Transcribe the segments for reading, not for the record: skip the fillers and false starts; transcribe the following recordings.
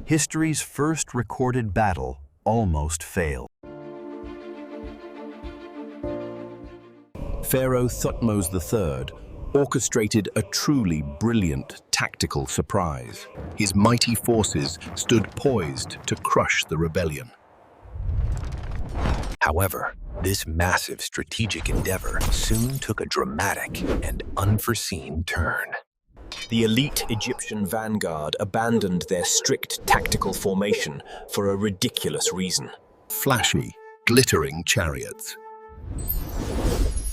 history's first recorded battle almost failed. Pharaoh Thutmose III orchestrated a truly brilliant tactical surprise. His mighty forces stood poised to crush the rebellion. However, this massive strategic endeavor soon took a dramatic and unforeseen turn. The elite Egyptian vanguard abandoned their strict tactical formation for a ridiculous reason. Flashy, glittering chariots.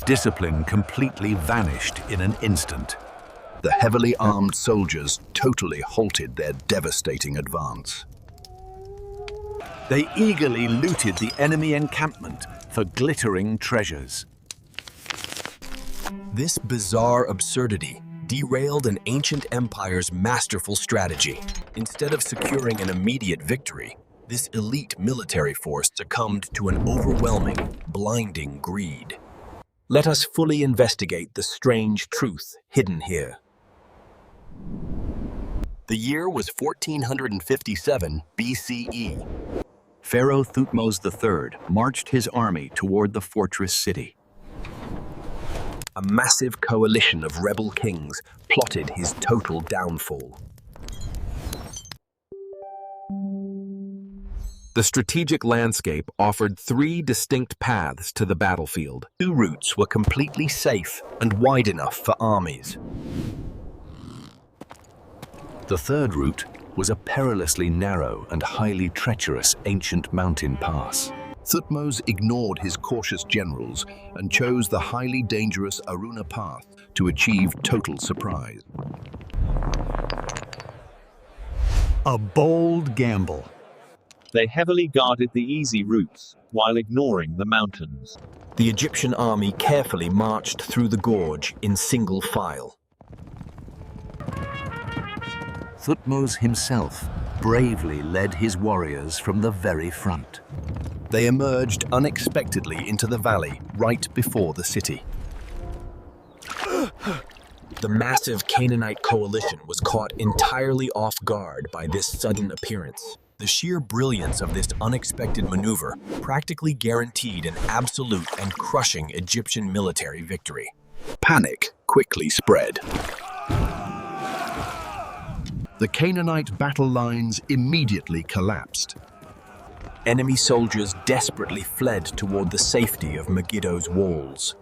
Discipline completely vanished in an instant. The heavily armed soldiers totally halted their devastating advance. They eagerly looted the enemy encampment for glittering treasures. This bizarre absurdity derailed an ancient empire's masterful strategy. Instead of securing an immediate victory, this elite military force succumbed to an overwhelming, blinding greed. Let us fully investigate the strange truth hidden here. The year was 1457 BCE. Pharaoh Thutmose III marched his army toward the fortress city. A massive coalition of rebel kings plotted his total downfall. The strategic landscape offered three distinct paths to the battlefield. Two routes were completely safe and wide enough for armies. The third route was a perilously narrow and highly treacherous ancient mountain pass. Thutmose ignored his cautious generals and chose the highly dangerous Aruna path to achieve total surprise. A bold gamble. They heavily guarded the easy routes while ignoring the mountains. The Egyptian army carefully marched through the gorge in single file. Thutmose himself bravely led his warriors from the very front. They emerged unexpectedly into the valley right before the city. The massive Canaanite coalition was caught entirely off guard by this sudden appearance. The sheer brilliance of this unexpected maneuver practically guaranteed an absolute and crushing Egyptian military victory. Panic quickly spread. The Canaanite battle lines immediately collapsed. Enemy soldiers desperately fled toward the safety of Megiddo's walls.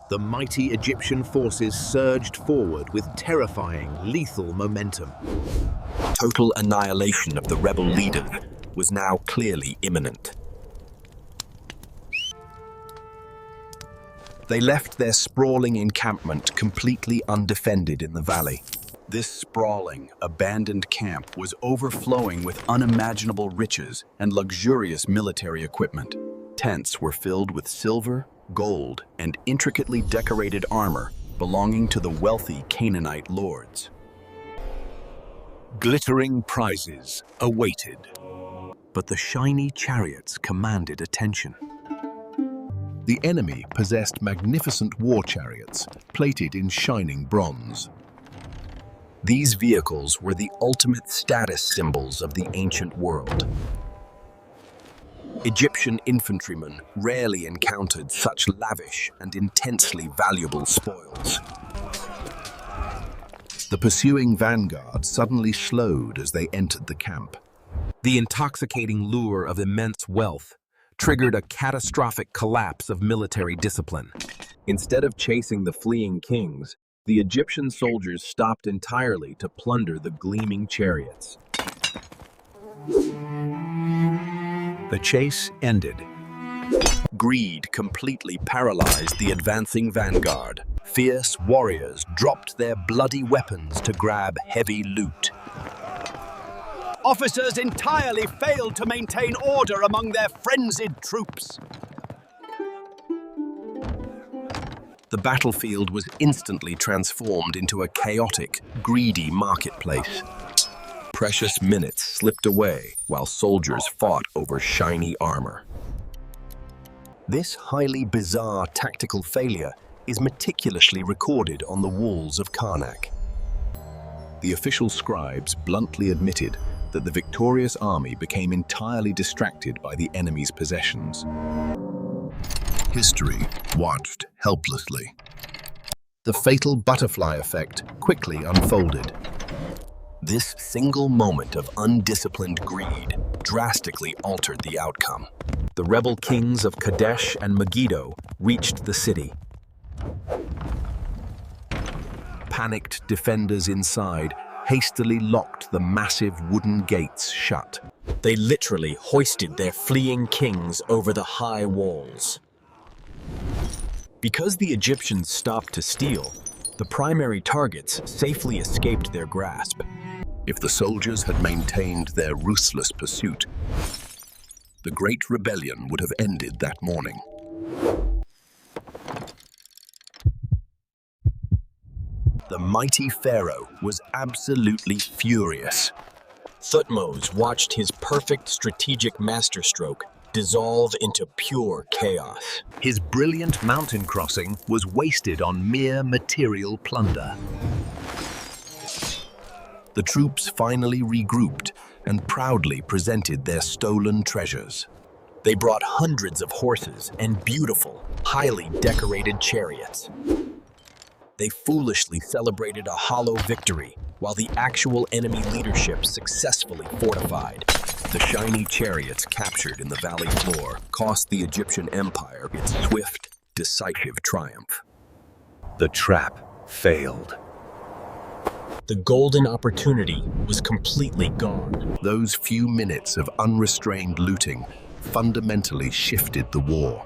The mighty Egyptian forces surged forward with terrifying, lethal momentum. Total annihilation of the rebel leaders was now clearly imminent. They left their sprawling encampment completely undefended in the valley. This sprawling, abandoned camp was overflowing with unimaginable riches and luxurious military equipment. Tents were filled with silver, gold, and intricately decorated armor belonging to the wealthy Canaanite lords. Glittering prizes awaited, but the shiny chariots commanded attention. The enemy possessed magnificent war chariots plated in shining bronze. These vehicles were the ultimate status symbols of the ancient world. Egyptian infantrymen rarely encountered such lavish and intensely valuable spoils. The pursuing vanguard suddenly slowed as they entered the camp. The intoxicating lure of immense wealth triggered a catastrophic collapse of military discipline. Instead of chasing the fleeing kings, the Egyptian soldiers stopped entirely to plunder the gleaming chariots. The chase ended. Greed completely paralyzed the advancing vanguard. Fierce warriors dropped their bloody weapons to grab heavy loot. Officers entirely failed to maintain order among their frenzied troops. The battlefield was instantly transformed into a chaotic, greedy marketplace. Precious minutes slipped away while soldiers fought over shiny armor. This highly bizarre tactical failure is meticulously recorded on the walls of Karnak. The official scribes bluntly admitted that the victorious army became entirely distracted by the enemy's possessions. History watched helplessly. The fatal butterfly effect quickly unfolded. This single moment of undisciplined greed drastically altered the outcome. The rebel kings of Kadesh and Megiddo reached the city. Panicked defenders inside hastily locked the massive wooden gates shut. They literally hoisted their fleeing kings over the high walls. Because the Egyptians stopped to steal, the primary targets safely escaped their grasp. If the soldiers had maintained their ruthless pursuit, the Great Rebellion would have ended that morning. The mighty Pharaoh was absolutely furious. Thutmose watched his perfect strategic masterstroke dissolve into pure chaos. His brilliant mountain crossing was wasted on mere material plunder. The troops finally regrouped and proudly presented their stolen treasures. They brought hundreds of horses and beautiful, highly decorated chariots. They foolishly celebrated a hollow victory while the actual enemy leadership successfully fortified. The shiny chariots captured in the valley floor cost the Egyptian empire its swift, decisive triumph. The trap failed. The golden opportunity was completely gone. Those few minutes of unrestrained looting fundamentally shifted the war.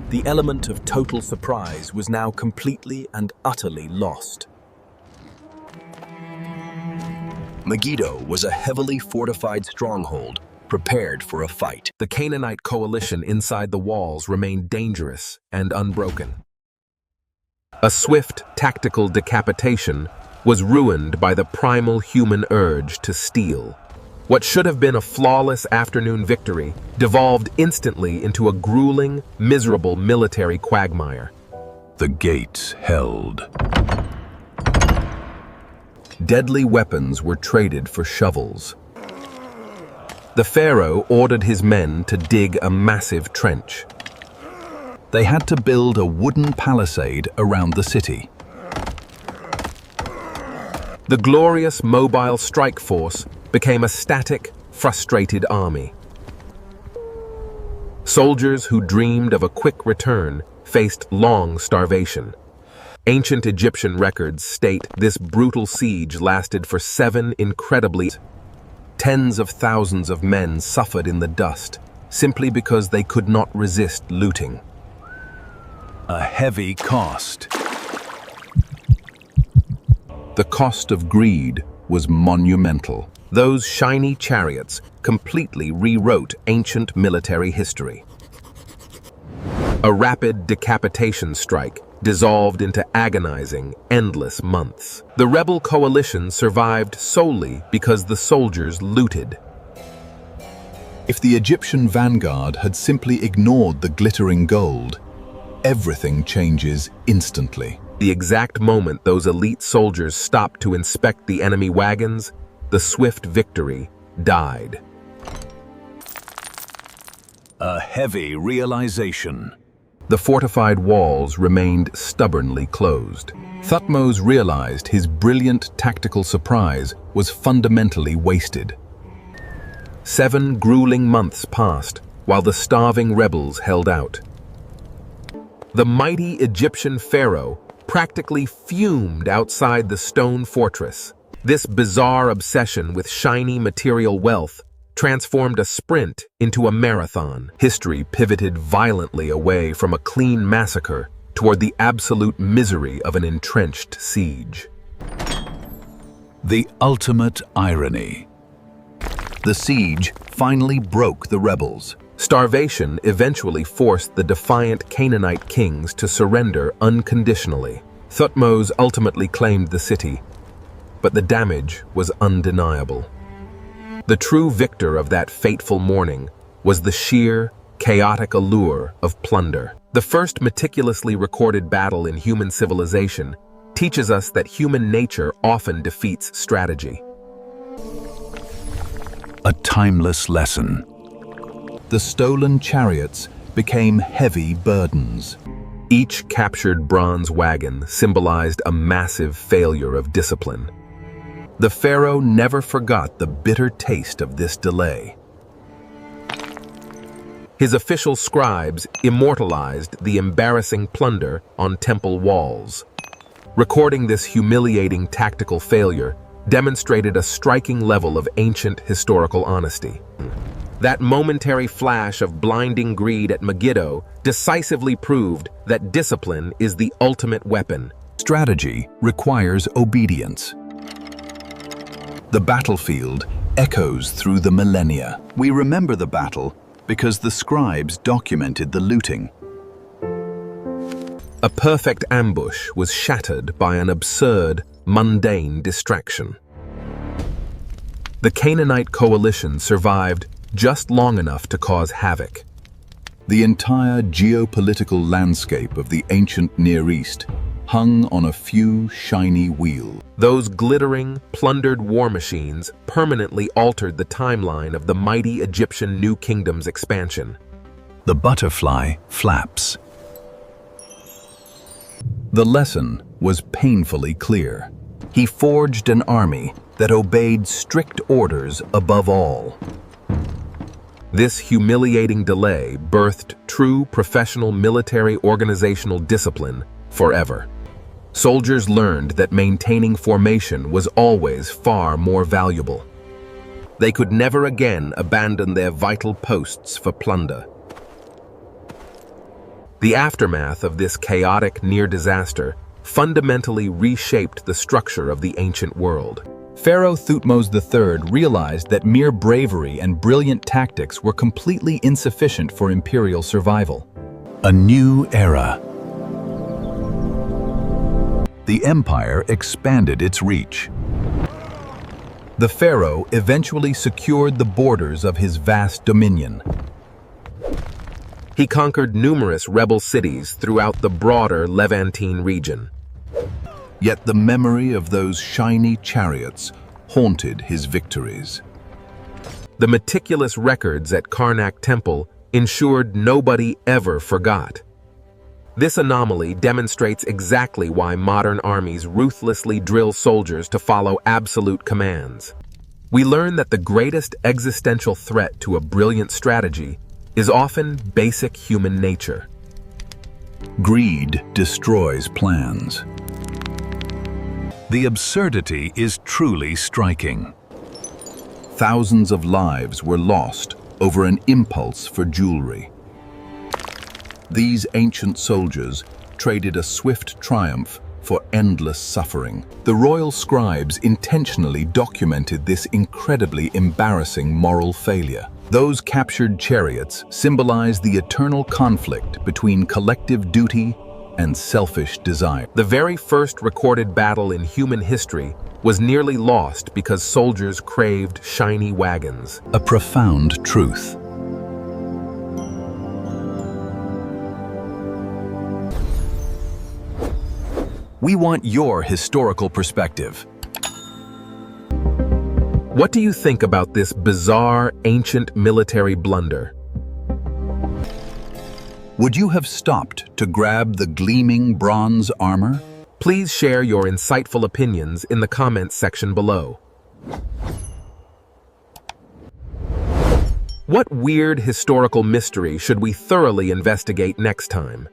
The element of total surprise was now completely and utterly lost. Megiddo was a heavily fortified stronghold, prepared for a fight. The Canaanite coalition inside the walls remained dangerous and unbroken. A swift, tactical decapitation was ruined by the primal human urge to steal. What should have been a flawless afternoon victory devolved instantly into a grueling, miserable military quagmire. The gates held. Deadly weapons were traded for shovels. The Pharaoh ordered his men to dig a massive trench. They had to build a wooden palisade around the city. The glorious mobile strike force became a static, frustrated army. Soldiers who dreamed of a quick return faced long starvation. Ancient Egyptian records state this brutal siege lasted for 7 incredibly. Tens of thousands of men suffered in the dust simply because they could not resist looting. A heavy cost. The cost of greed was monumental. Those shiny chariots completely rewrote ancient military history. A rapid decapitation strike dissolved into agonizing, endless months. The rebel coalition survived solely because the soldiers looted. If the Egyptian vanguard had simply ignored the glittering gold, everything changes instantly. The exact moment those elite soldiers stopped to inspect the enemy wagons, the swift victory died. A heavy realization. The fortified walls remained stubbornly closed. Thutmose realized his brilliant tactical surprise was fundamentally wasted. 7 grueling months passed while the starving rebels held out. The mighty Egyptian pharaoh practically fumed outside the stone fortress. This bizarre obsession with shiny material wealth transformed a sprint into a marathon. History pivoted violently away from a clean massacre toward the absolute misery of an entrenched siege. The ultimate irony. The siege finally broke the rebels. Starvation eventually forced the defiant Canaanite kings to surrender unconditionally. Thutmose ultimately claimed the city, but the damage was undeniable. The true victor of that fateful morning was the sheer, chaotic allure of plunder. The first meticulously recorded battle in human civilization teaches us that human nature often defeats strategy. a timeless lesson. The stolen chariots became heavy burdens. Each captured bronze wagon symbolized a massive failure of discipline. The pharaoh never forgot the bitter taste of this delay. His official scribes immortalized the embarrassing plunder on temple walls. Recording this humiliating tactical failure demonstrated a striking level of ancient historical honesty. That momentary flash of blinding greed at Megiddo decisively proved that discipline is the ultimate weapon. Strategy requires obedience. The battlefield echoes through the millennia. We remember the battle because the scribes documented the looting. A perfect ambush was shattered by an absurd, mundane distraction. The Canaanite coalition survived just long enough to cause havoc. The entire geopolitical landscape of the ancient Near East hung on a few shiny wheels. Those glittering, plundered war machines permanently altered the timeline of the mighty Egyptian New Kingdom's expansion. The butterfly flaps. The lesson was painfully clear. He forged an army that obeyed strict orders above all. This humiliating delay birthed true professional military organizational discipline forever. Soldiers learned that maintaining formation was always far more valuable. They could never again abandon their vital posts for plunder. The aftermath of this chaotic near-disaster fundamentally reshaped the structure of the ancient world. Pharaoh Thutmose III realized that mere bravery and brilliant tactics were completely insufficient for imperial survival. A new era. The empire expanded its reach. The pharaoh eventually secured the borders of his vast dominion. He conquered numerous rebel cities throughout the broader Levantine region. Yet the memory of those shiny chariots haunted his victories. The meticulous records at Karnak Temple ensured nobody ever forgot. This anomaly demonstrates exactly why modern armies ruthlessly drill soldiers to follow absolute commands. We learn that the greatest existential threat to a brilliant strategy is often basic human nature. Greed destroys plans. The absurdity is truly striking. Thousands of lives were lost over an impulse for jewelry. These ancient soldiers traded a swift triumph for endless suffering. The royal scribes intentionally documented this incredibly embarrassing moral failure. Those captured chariots symbolize the eternal conflict between collective duty and selfish desire. The very first recorded battle in human history was nearly lost because soldiers craved shiny wagons. A profound truth. We want your historical perspective. What do you think about this bizarre, ancient military blunder? Would you have stopped to grab the gleaming bronze armor? Please share your insightful opinions in the comments section below. What weird historical mystery should we thoroughly investigate next time?